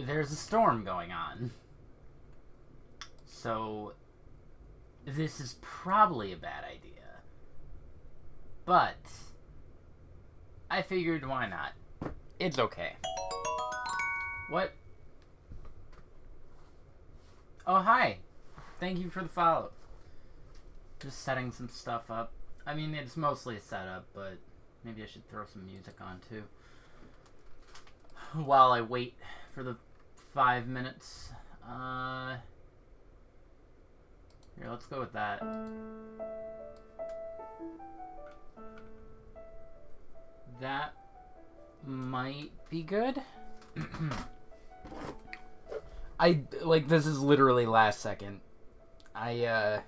there's a storm going on. So, this is probably a bad idea. But, I figured why not? It's okay. What? Oh, hi. Thank you for the follow. Just setting some stuff up. I mean, it's mostly a setup, but maybe I should throw some music on, too. While I wait for the 5 minutes. Here, let's go with that. That might be good. This is literally last second. I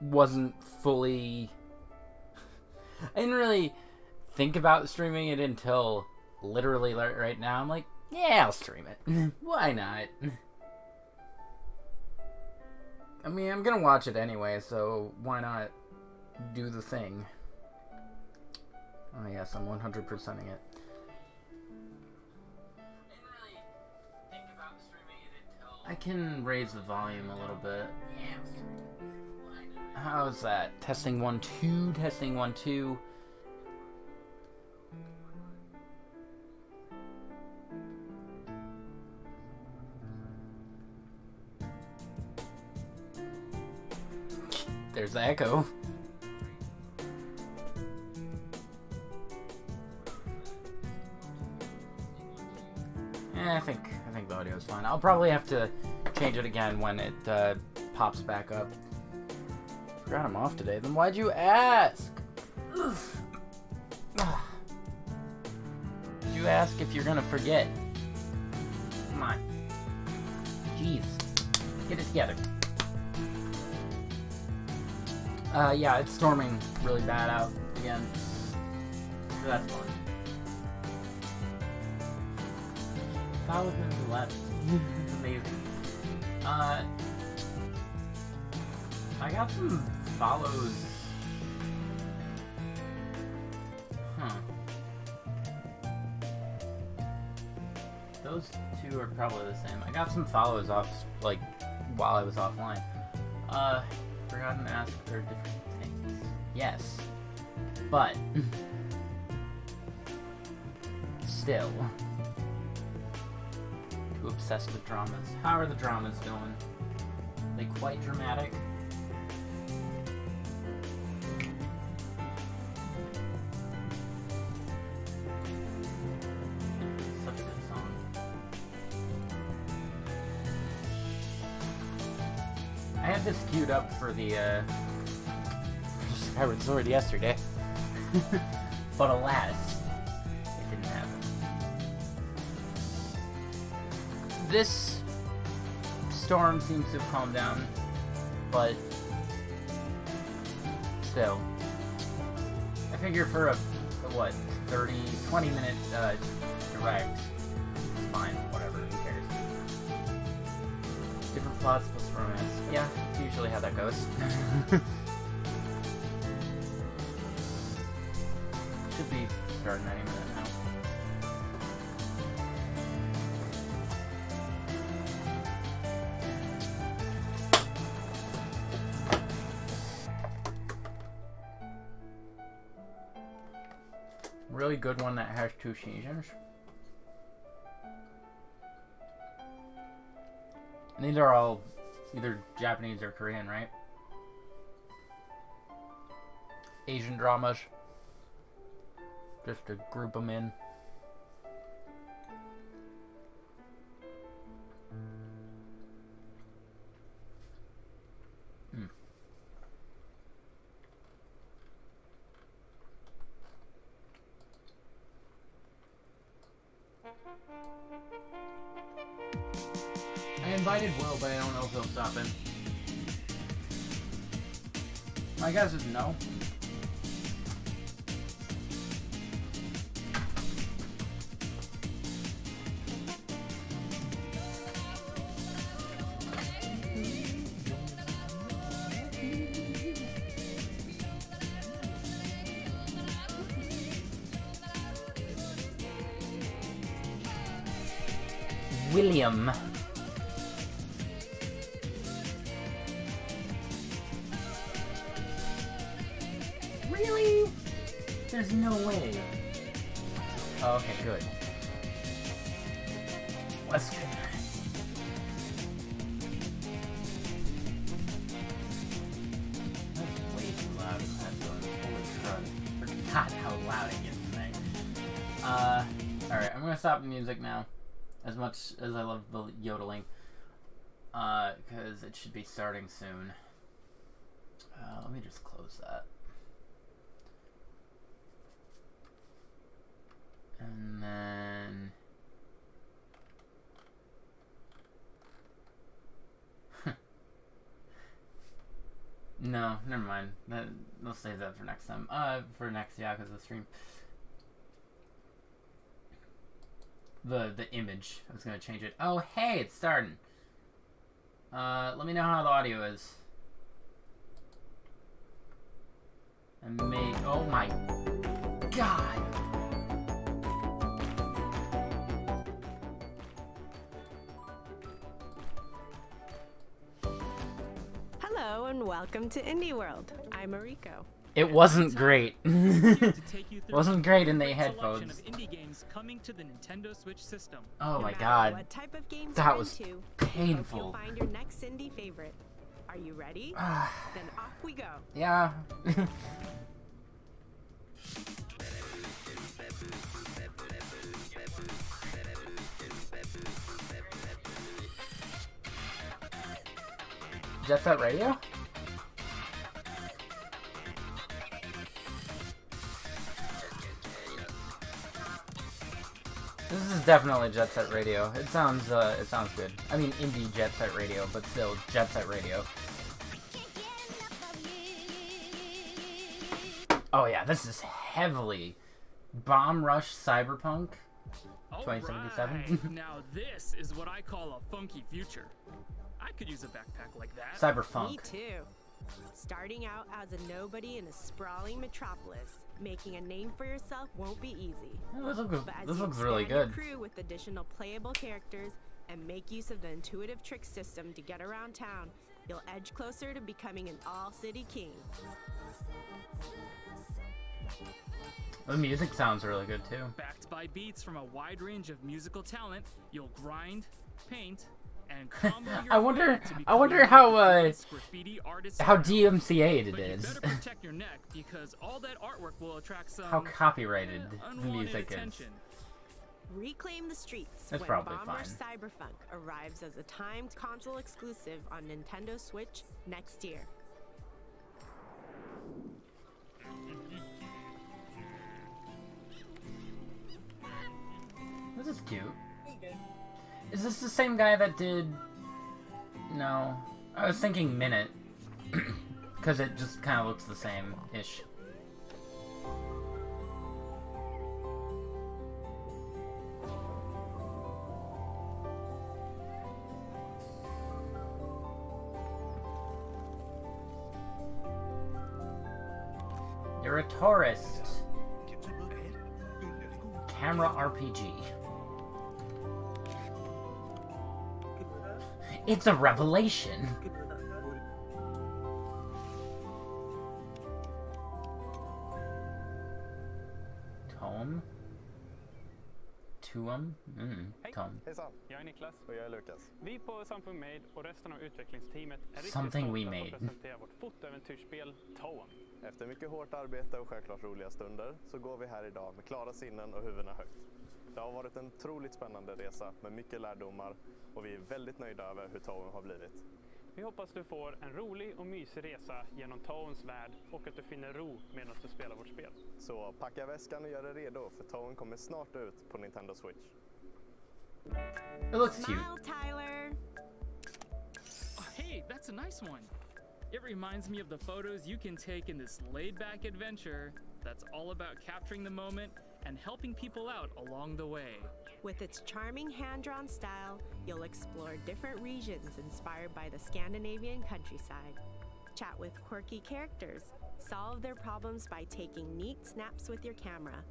wasn't fully... I didn't really think about streaming it until literally right now. I'm like, yeah, I'll stream it. Why not? I mean, I'm gonna watch it anyway, so why not do the thing? Oh yes, I'm 100%ing it. I can raise the volume a little bit. How's that? Testing 1 2, testing 1 2. There's the echo. I think the audio is fine. I'll probably have to change it again when it pops back up. Forgot I'm off today. Then why'd you ask? Did you ask if you're gonna forget? Come on. Jeez. Get it together. Yeah, it's storming really bad out again. So that's fun. Follow him to the left. It's amazing. I got some follows. Huh. Those two are probably the same. I got some follows off, while I was offline. Forgotten to ask for different things. Yes. But. Still. Too obsessed with dramas. How are the dramas doing? Are they quite dramatic? Such a good song. I had this queued up for the Skyward Sword yesterday. But alas, it didn't happen. This storm seems to have calmed down, but still. I figure for a 20 minute direct, it's fine, whatever, who cares. Different plots plus romance. Yeah, that's usually how that goes. Should be starting any minute now. Really good one that has 2 seasons. And these are all either Japanese or Korean, right? Asian dramas. Just to group them in. I invited Will, but I don't know if he'll stop in. My guess is no. William. Really? There's no way. Oh, okay, good. Let's go. That's way too loud in that zone. Holy crud. Forgot how loud it gets tonight. Alright, I'm gonna stop the music now. As much as I love the yodeling. Because it should be starting soon. Let me just close that. And then... No, never mind. We'll save that for next time. For next Yakuza stream. The image. I was gonna change it. Oh, hey, it's starting. Let me know how the audio is. Oh my god! Hello and welcome to Indie World. I'm Mariko. It wasn't great. It wasn't great in the headphones. Indie games coming to the Nintendo Switch system. Oh my No matter god. What type of games That you're was into, painful. You'll find your next indie favorite. Are you ready? Then off we go. Yeah. Jet Set Radio? This is definitely Jet Set Radio. It sounds good. I mean indie Jet Set Radio, but still Jet Set Radio. Oh yeah, this is heavily Bomb Rush Cyberpunk 2077. Alright, now this is what I call a funky future. I could use a backpack like that. Me Cyberpunk. too. Starting out as a nobody in a sprawling metropolis, making a name for yourself won't be easy. Oh, But as this you looks really expand your good. crew with additional playable characters and make use of the intuitive trick system to get around town, you'll edge closer to becoming an all-city king. The music sounds really good too. Backed by beats from a wide range of musical talent, you'll grind, paint, and combo your I wonder- way to I wonder becoming how, one of the greatest graffiti artists How around. DMCA'd it But you is. better protect your neck because all that artwork will attract some How copyrighted the unwanted music is. attention. Reclaim the streets That's when probably Bomb Rush fine. Cyberpunk arrives as a timed console exclusive on Nintendo Switch next year. This is cute. Is this the same guy that did... No. I was thinking Minute. Because it just kind of looks the same-ish. You're a tourist. Camera RPG. It's a revelation. Tom? Tuum? Tom. Hejsan, jag är Niklas och jag är Lukas. Vi på Something We Made och resten av utvecklingsteamet är riktigt Something We stolta Made. att presentera vårt fotoäventyrsspel Toem. Efter mycket hårt arbete och självklart roliga stunder så går vi här idag med klara sinnen och huvudena högt. Det har varit en otroligt spännande resa med mycket lärdomar och vi är väldigt nöjda över hur Toem har blivit. Vi hoppas du får en rolig och mysig resa genom Toems värld och att du finner ro medan du spelar vårt spel. Så packa väskan och gör dig redo för Toem kommer snart ut på Nintendo Switch. It looks cute. Smile, Tyler! Oh, hey, that's a nice one. It reminds me of the photos you can take in this laid-back adventure that's all about capturing the moment and helping people out along the way. With its charming hand-drawn style, you'll explore different regions inspired by the Scandinavian countryside. Chat with quirky characters, solve their problems by taking neat snaps with your camera.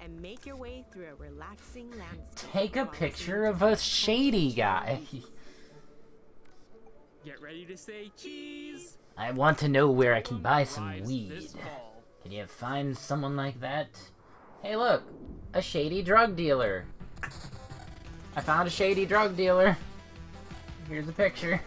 and make your way through a relaxing landscape. Take a while picture listening of to a some shady cultural guy. beats. Get ready to say cheese. I want to know where I can Totem buy some arrives weed. this fall. Can you find someone like that? Hey look, a shady drug dealer. I found a shady drug dealer. Here's a picture.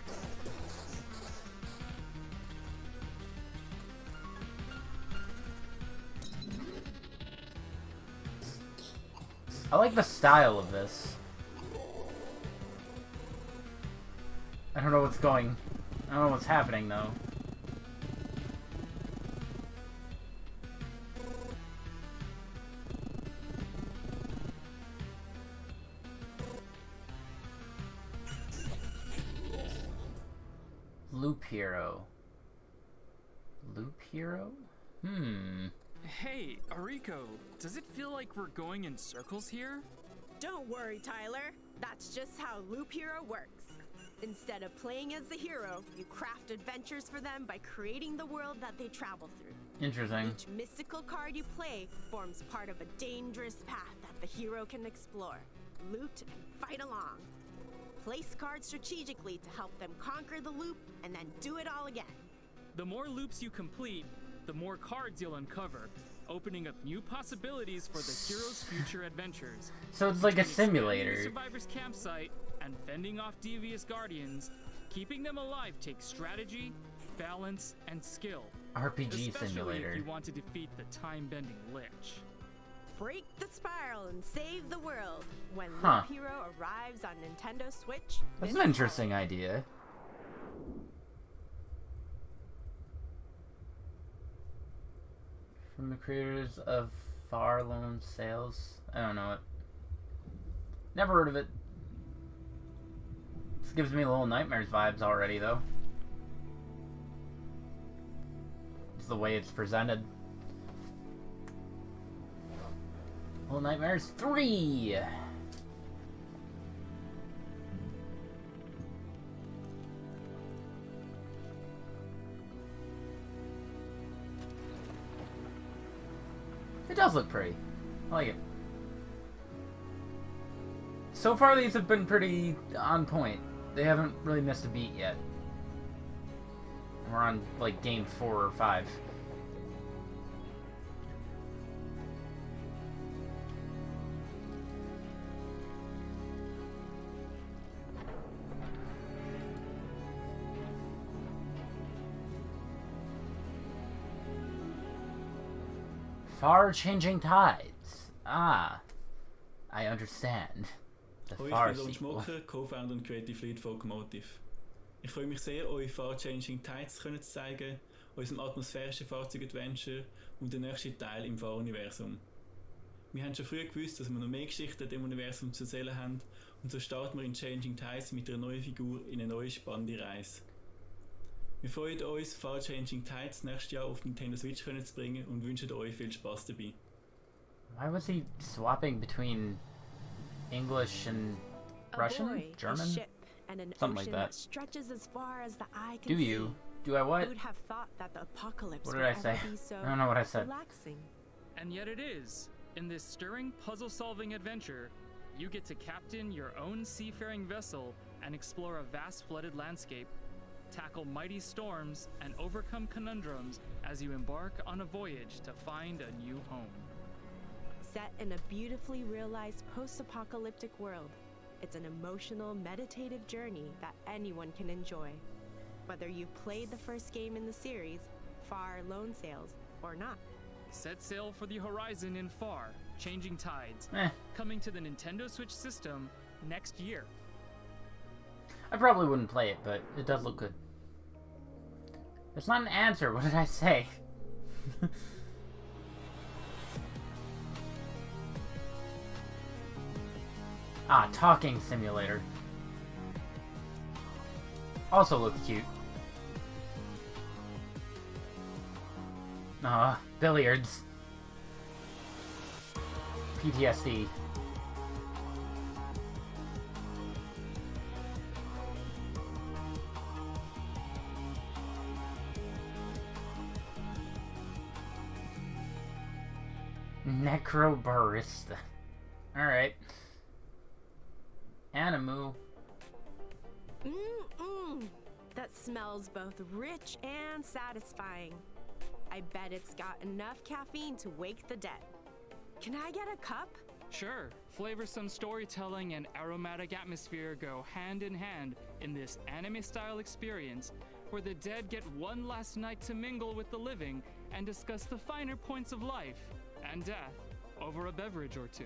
I like the style of this. I don't know what's going. I don't know what's happening though. Loop Hero. Loop Hero? Hey, Ariko, does it feel like we're going in circles here? Don't worry, Tyler. That's just how Loop Hero works. Instead of playing as the hero, you craft adventures for them by creating the world that they travel through. Interesting. Each mystical card you play forms part of a dangerous path that the hero can explore, loot, and fight along. Place cards strategically to help them conquer the loop and then do it all again. The more loops you complete, the more cards you'll uncover, opening up new possibilities for the hero's future adventures. So it's like a Between expanding the simulator. survivor's campsite and fending off devious guardians, keeping them alive takes strategy, balance, and skill. RPG Especially simulator. if you want to defeat the time-bending Lich. Break the spiral and save the world when Huh. Loop Hero arrives on Nintendo Switch. That's this an interesting idea. From the creators of Far Lone Sales. I don't know it. Never heard of it. This gives me Little Nightmares vibes already, though. It's the way it's presented. Little Nightmares 3! It does look pretty. I like it. So far, these have been pretty on point. They haven't really missed a beat yet. We're on, like, game 4 or 5. Far-changing tides. Ah, I understand. The Hallo, Far ich bin Lon sequel. Schmocker, Co-Founder und Creative Lead von Locomotive. Ich freue mich sehr, euch Far-Changing Tides zu zeigen, unserem atmosphärischen Fahrzeug-Adventure und den nächsten Teil im Fahruniversum. Wir haben schon früh gewusst, dass wir noch mehr Geschichten in dem Universum zu erzählen haben, und so starten wir in Changing Tides mit einer neuen Figur in eine neue spannende Reise. Wir freuen uns, Far-Changing Tides nächstes Jahr auf Nintendo Switch zu bringen und wünschen euch viel Spaß dabei. Why was he swapping between English and A Russian? boy, German? a ship, and an Something like ocean that. stretches as far as the eye Do can you? see. Do I what? Who would have thought that the apocalypse What would did I ever say? be so I don't know what I said. relaxing? And yet it is. In this stirring puzzle-solving adventure, you get to captain your own seafaring vessel and explore a vast flooded landscape, tackle mighty storms, and overcome conundrums as you embark on a voyage to find a new home. Set in a beautifully realized post-apocalyptic world, it's an emotional, meditative journey that anyone can enjoy. Whether you played the first game in the series, Far Lone Sales, or not. Set sail for the horizon in Far, Changing Tides, Eh, coming to the Nintendo Switch system next year. I probably wouldn't play it, but it does look good. It's not an answer. What did I say? Ah, talking simulator. Also looks cute. Billiards. PTSD. Necrobarista. Alright. Animu. Mmm. That smells both rich and satisfying. I bet it's got enough caffeine to wake the dead. Can I get a cup? Sure, flavorsome storytelling and aromatic atmosphere go hand in hand in this anime-style experience where the dead get one last night to mingle with the living and discuss the finer points of life and death over a beverage or two.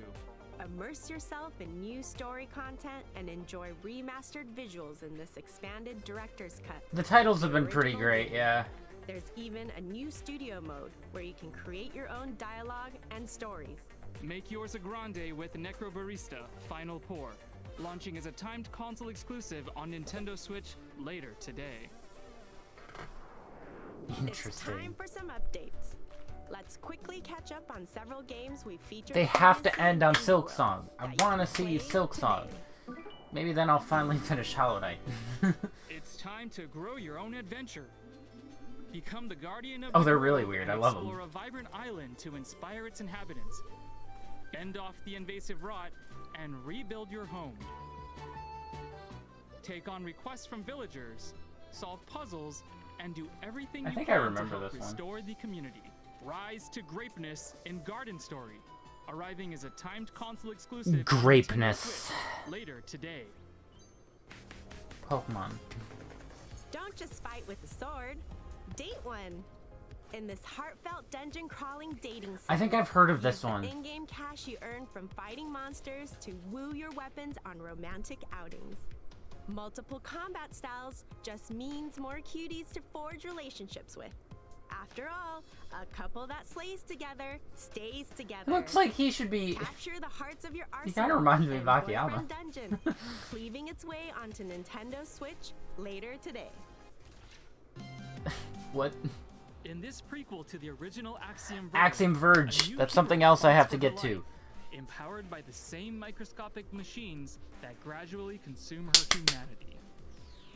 Immerse yourself in new story content and enjoy remastered visuals in this expanded director's cut. The titles have been pretty Original great, game. yeah. There's even a new studio mode where you can create your own dialogue and stories. Make yours a grande with Necrobarista Final Pour, launching as a timed console exclusive on Nintendo Switch later today. It's Interesting. time for some updates. Let's quickly catch up on several games we featured. They in have the to end on Indie Silk World Song. I that you want to can see play Silk Song. today. Maybe then I'll finally finish Hollow Knight. It's time to grow your own adventure. Become the guardian of Oh, the they're really world weird. and I love 'em. explore a vibrant island to inspire its inhabitants. Fend off the invasive rot and rebuild your home. Take on requests from villagers, solve puzzles, and do everything I you think can I remember to help this one. restore the community. Rise to Grapeness in Garden Story, arriving as a timed console exclusive on Nintendo Grapeness. Switch later today. Pokemon. Don't just fight with a sword. Date one. In this heartfelt dungeon crawling dating sim, I think I've heard of this use the one. in-game cash you earn from fighting monsters to woo your weapons on romantic outings. Multiple combat styles just means more cuties to forge relationships with. After all, a couple that slays together stays together. Looks like he should be. Capture the hearts of your arsenal. He kinda reminds me of in Akiyama. Boyfriend Dungeon, cleaving its way onto Nintendo Switch later today. What? In this prequel to the original Axiom Verge, Axiom a Verge. new That's hero something else I fights have to for get her to. life, empowered by the same microscopic machines that gradually consume her humanity.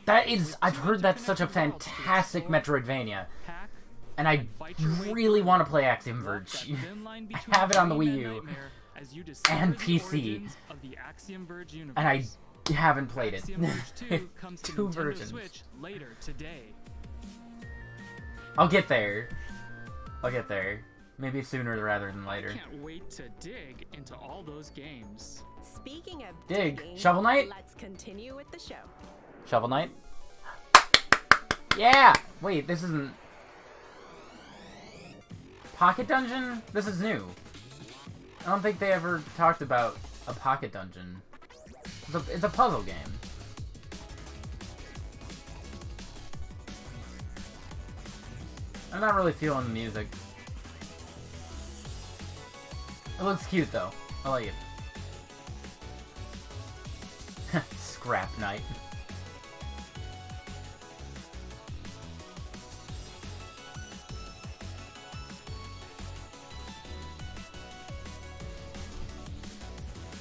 That is. I've heard that's such a fantastic Metroidvania. Hack, And I fight your way really through. want to play Axiom Walk Verge. that thin line I between have it on the dream Wii and U nightmare as you discover and the PC. origins of the Axiom Verge universe. And I haven't played it. Axiom Verge 2 comes to Two Nintendo versions. Switch later today. I'll get there. I'll get there. Maybe sooner rather than later. Can't wait to dig into all those games. Speaking of Dig. digging, Shovel Knight? let's continue with the show. Shovel Knight? Yeah! Wait, this isn't... Pocket Dungeon? This is new. I don't think they ever talked about a Pocket Dungeon. It's a puzzle game. I'm not really feeling the music. It looks cute though. I like it. Scrap Knight.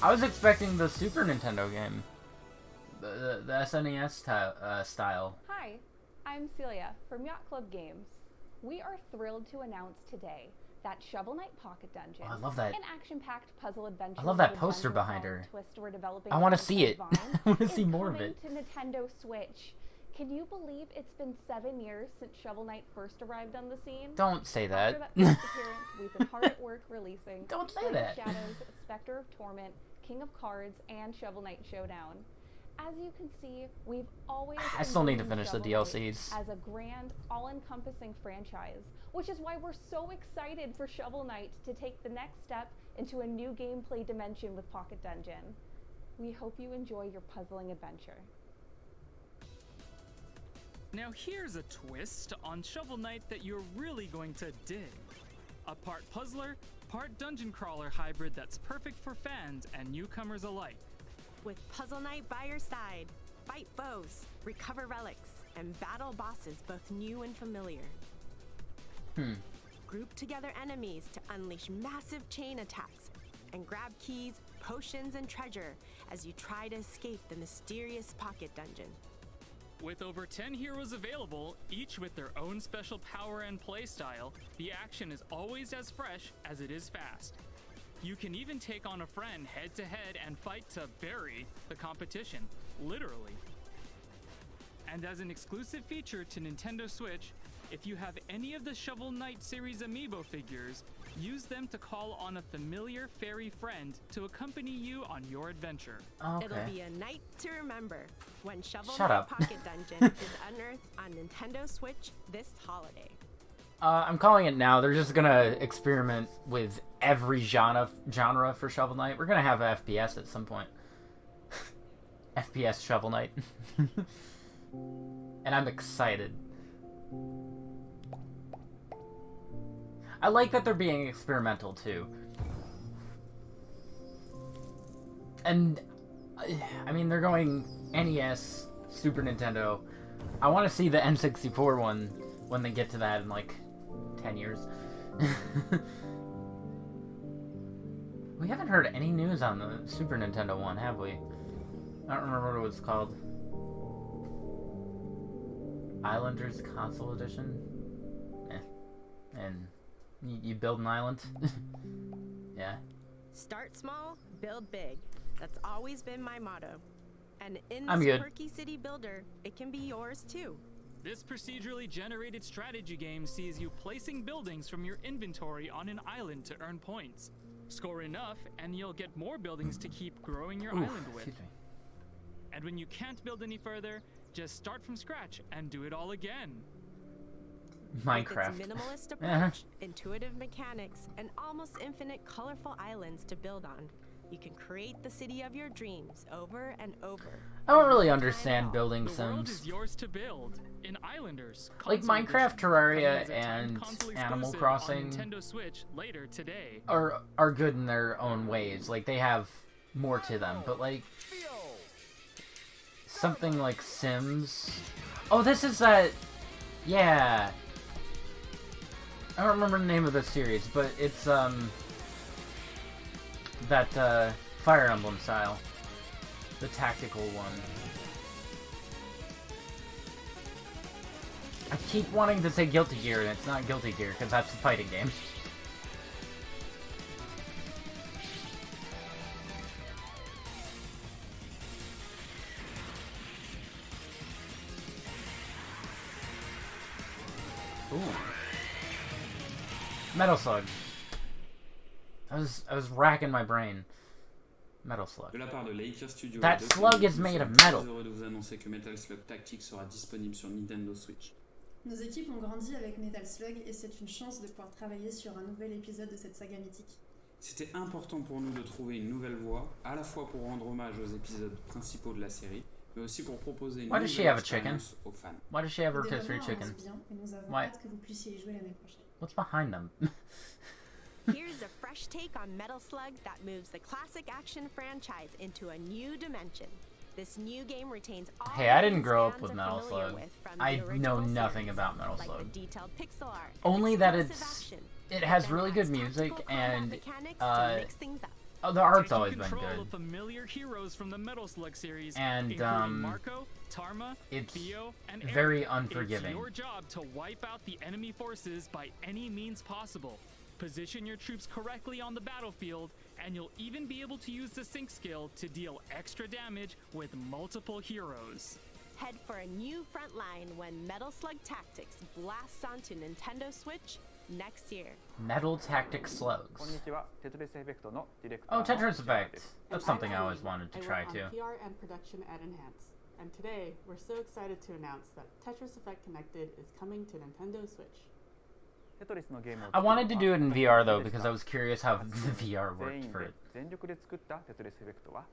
I was expecting the Super Nintendo game. The SNES style. Hi, I'm Celia from Yacht Club Games. We are thrilled to announce today that Shovel Knight Pocket Dungeon, Oh, I love that. an action-packed puzzle adventure. I love that with a poster dungeon behind crawling her. Twist we're developing I want to with see it. Vine, I want to is see more of coming it. to Nintendo Switch. Can you believe it's been 7 years since Shovel Knight first arrived on the scene? Don't say After that. that first appearance, we've been hard at work releasing Don't say Plane of that. Shadows, Spectre of Torment, King of Cards, and Shovel Knight Showdown. As you can see, we've always I still need to envisioned finish the Shovel DLCs. Knight as a grand, all-encompassing franchise, which is why we're so excited for Shovel Knight to take the next step into a new gameplay dimension with Pocket Dungeon. We hope you enjoy your puzzling adventure. Now here's a twist on Shovel Knight that you're really going to dig. A part puzzler, part dungeon crawler hybrid that's perfect for fans and newcomers alike. With Puzzle Knight by your side, fight foes, recover relics, and battle bosses both new and familiar. Group together enemies to unleash massive chain attacks and grab keys, potions, and treasure as you try to escape the mysterious Pocket Dungeon. With over 10 heroes available, each with their own special power and playstyle, the action is always as fresh as it is fast. You can even take on a friend head-to-head and fight to bury the competition, literally. And as an exclusive feature to Nintendo Switch, if you have any of the Shovel Knight series amiibo figures, use them to call on a familiar fairy friend to accompany you on your adventure. Okay. It'll be a night to remember when Shovel Shut Knight up. Pocket Dungeon is unearthed on Nintendo Switch this holiday. I'm calling it now. They're just gonna experiment with every genre for Shovel Knight. We're gonna have a FPS at some point. FPS Shovel Knight. And I'm excited. I like that they're being experimental too. And I mean, they're going NES, Super Nintendo. I want to see the N64 one when they get to that in like 10 years. We haven't heard any news on the Super Nintendo one, have we? I don't remember what it was called. Islanders Console Edition? And you build an island? Yeah. Start small, build big. That's always been my motto. And in I'm this good. quirky city builder, it can be yours too. This procedurally generated strategy game sees you placing buildings from your inventory on an island to earn points. Score enough, and you'll get more buildings to keep growing your Oof, island with. excuse me. And when you can't build any further, just start from scratch and do it all again. Minecraft. With its minimalist Uh-huh. approach, intuitive mechanics, and almost infinite colorful islands to build on, you can create the city of your dreams over and over. I don't really understand building The world sims. is yours to build. In Islanders, Like Console Minecraft, Edition, Terraria, coming as a time and console Animal exclusive Crossing on Nintendo Switch later today. are good in their own ways. Like, they have more to them. But, like, something like Sims... Oh, this is that... Yeah. I don't remember the name of the series, but it's, that, Fire Emblem style. The tactical one. I keep wanting to say Guilty Gear, and it's not Guilty Gear, because that's a fighting game. Ooh. Metal Slug. I was racking my brain. Metal Slug. De la part de Laker Studio, That slug is made of metal. Nous sommes très heureux de vous annoncer que Metal Slug Tactics sera disponible sur Nintendo Switch. Nos équipes ont grandi avec Metal Slug et c'est une chance de pouvoir travailler sur un nouvel épisode de cette saga mythique. C'était important pour nous de trouver une nouvelle voie, à la fois pour rendre hommage aux épisodes principaux de la série, mais aussi pour proposer une Why does she nouvelle have a chicken? expérience aux fans. Why does she have Le rotisserie développement chicken? avance bien et nous avons Why? hâte que vous puissiez y jouer l'année prochaine. What's behind them? Here's a fresh take on Metal Slug that moves the classic action franchise into a new dimension. This new game retains all Hey, I didn't elements grow up fans with are Metal familiar Slug. with from the I know original nothing series, about Metal like Slug. the detailed pixel art, Only that explosive it's action, it but has then really adds good music tactical combat and mechanics to mix things up. the art's Taking always been control good. of familiar heroes from the Metal Slug series, And, including Marco, Tarma, it's Theo, and very Eric. unforgiving. It's your job to wipe out the enemy forces by any means possible. Position your troops correctly on the battlefield, and you'll even be able to use the sync skill to deal extra damage with multiple heroes. Head for a new front line when Metal Slug Tactics blasts onto Nintendo Switch next year. Metal Tactic こん Slugs. にちは、テトリスエフェクトのディレクター Oh, の Tetris 石原 Effect. です That's And something I I'm always Eileen. wanted to I try work too. on PR and production at Enhance. And today, we're so excited to announce that Tetris Effect Connected is coming to Nintendo Switch. テトリスのゲームを I wanted to do it in VR though 作る because の I は was curious how 私 the VR 全 worked 員 for で it. 全力で作ったテトリスエフェクトは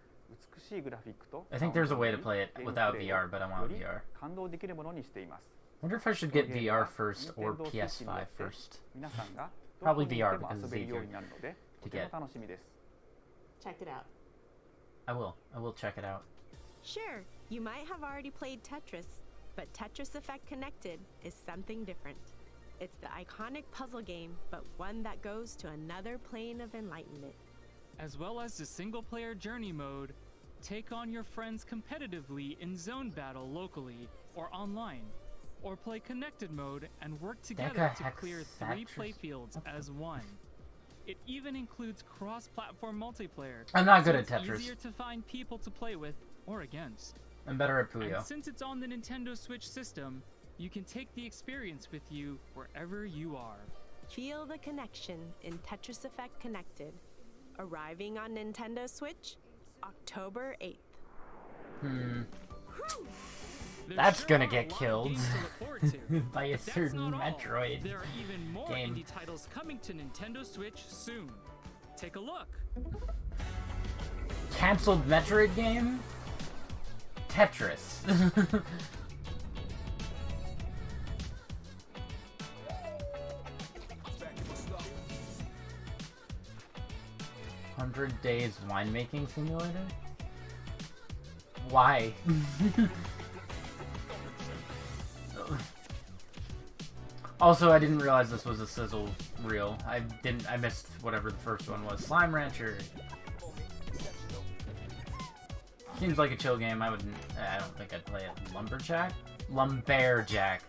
美しいグラフィックと I think there's a way to サウンド play に it ゲーム without プレイ VR, but I を want より VR. 感動できるものにしています。 Wonder if I should get VR first or PS5 first. 皆さんが Probably どこにいて VR も because 遊 it's べるよう easier になるので to とても get. 楽しみです。 Check it out. I will check it out. Sure, you might have already played Tetris, but Tetris Effect Connected is something different. It's the iconic puzzle game, but one that goes to another plane of enlightenment. As well as the single-player journey mode, take on your friends competitively in zone battle locally, or online, or play connected mode and work together to clear 3 playfields as one. It even includes cross-platform multiplayer. I'm not good so at Tetris. It's easier to find people to play with or against. I'm better at Puyo. And since it's on the Nintendo Switch system, you can take the experience with you wherever you are. Feel the connection in Tetris Effect Connected. Arriving on Nintendo Switch, October 8th. That's gonna get killed by a certain Metroid There are even more game. indie titles coming to Nintendo Switch soon. Take a look. Cancelled Metroid game? Tetris. 100 Days Winemaking Simulator? Why? Also, I didn't realize this was a sizzle reel. I missed whatever the first one was. Slime Rancher. Seems like a chill game. I don't think I'd play it. Lumberjack? Lumberjack.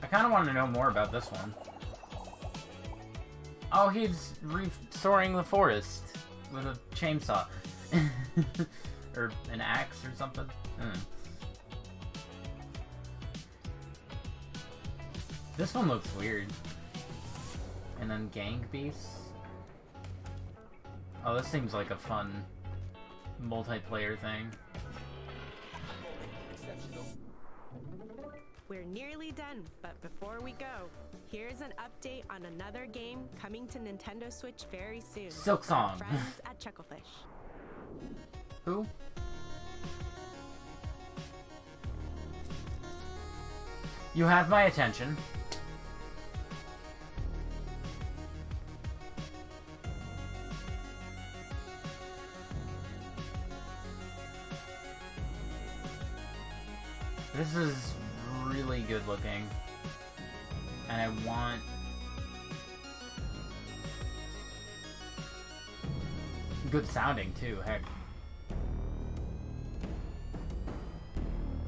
I kind of want to know more about this one. Oh, he's restoring the forest with a chainsaw. Or an axe or something. This one looks weird. And then Gang Beasts. Oh, this seems like a fun multiplayer thing. We're nearly done, but before we go, here's an update on another game coming to Nintendo Switch very soon. Silk Song. Friends at Chucklefish. Who? You have my attention. This is really good looking. And I want... good sounding too, heck.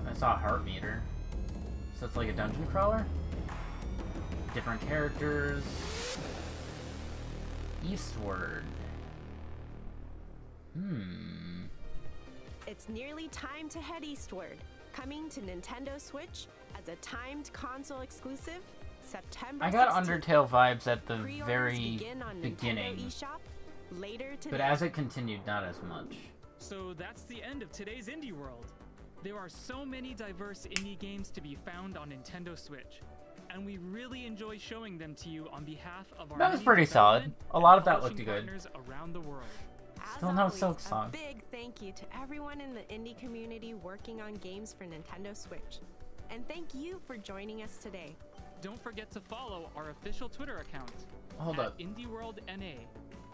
I saw a heart meter. So it's like a dungeon crawler? Different characters. Eastward. It's nearly time to head eastward. Coming to Nintendo Switch as a timed console exclusive, September 16th. I got Undertale vibes at the Pre-orders very begin on beginning. Nintendo eShop later today. But as it continued, not as much. So that's the end of today's Indie World. There are so many diverse indie games to be found on Nintendo Switch, and we really enjoy showing them to you on behalf of our That was many pretty solid. development A lot and of that looked publishing good. partners around the world. Still As no always, Silk Song. A big thank you to everyone in the indie community working on games for Nintendo Switch. And thank you for joining us today. Don't forget to follow our official Twitter account Hold at up. IndieWorldNA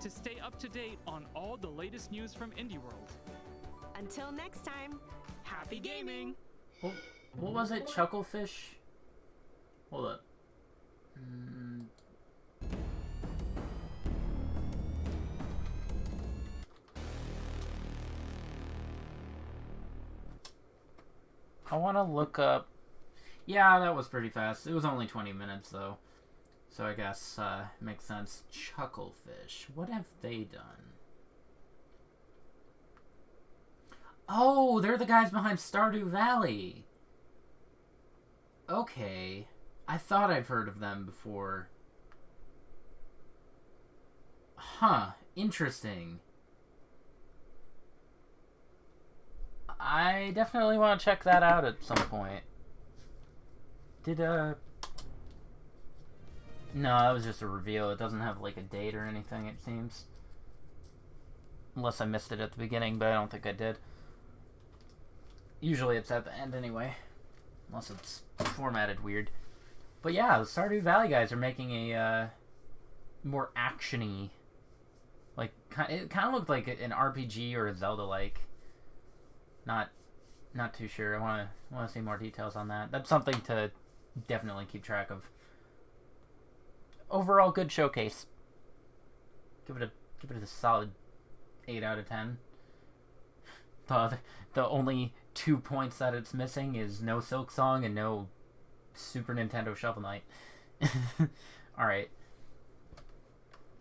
to stay up to date on all the latest news from Indie World. Until next time, happy gaming! What was it? Chucklefish? Hold up. I want to look up... Yeah, that was pretty fast. It was only 20 minutes, though. So I guess, makes sense. Chucklefish. What have they done? Oh, they're the guys behind Stardew Valley. Okay. I thought I've heard of them before. Huh. Interesting. I definitely want to check that out at some point. No, that was just a reveal. It doesn't have, like, a date or anything, it seems. Unless I missed it at the beginning, but I don't think I did. Usually it's at the end anyway. Unless it's formatted weird. But yeah, the Stardew Valley guys are making a, more action-y... Like, it kind of looked like an RPG or a Zelda-like. Not too sure. I want to see more details on that. That's something to definitely keep track of. Overall, good showcase. Give it a solid 8 out of 10. the only 2 points that it's missing is no Silk Song and no Super Nintendo Shovel Knight. Alright.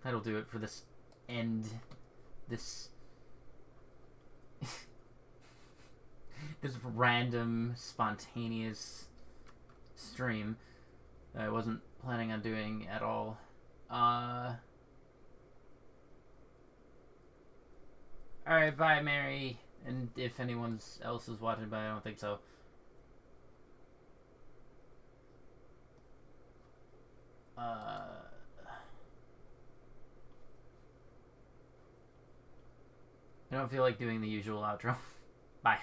That'll do it for this this random, spontaneous stream that I wasn't planning on doing at all. Alright, bye, Mary. And if anyone else is watching, but I don't think so. I don't feel like doing the usual outro. Bye.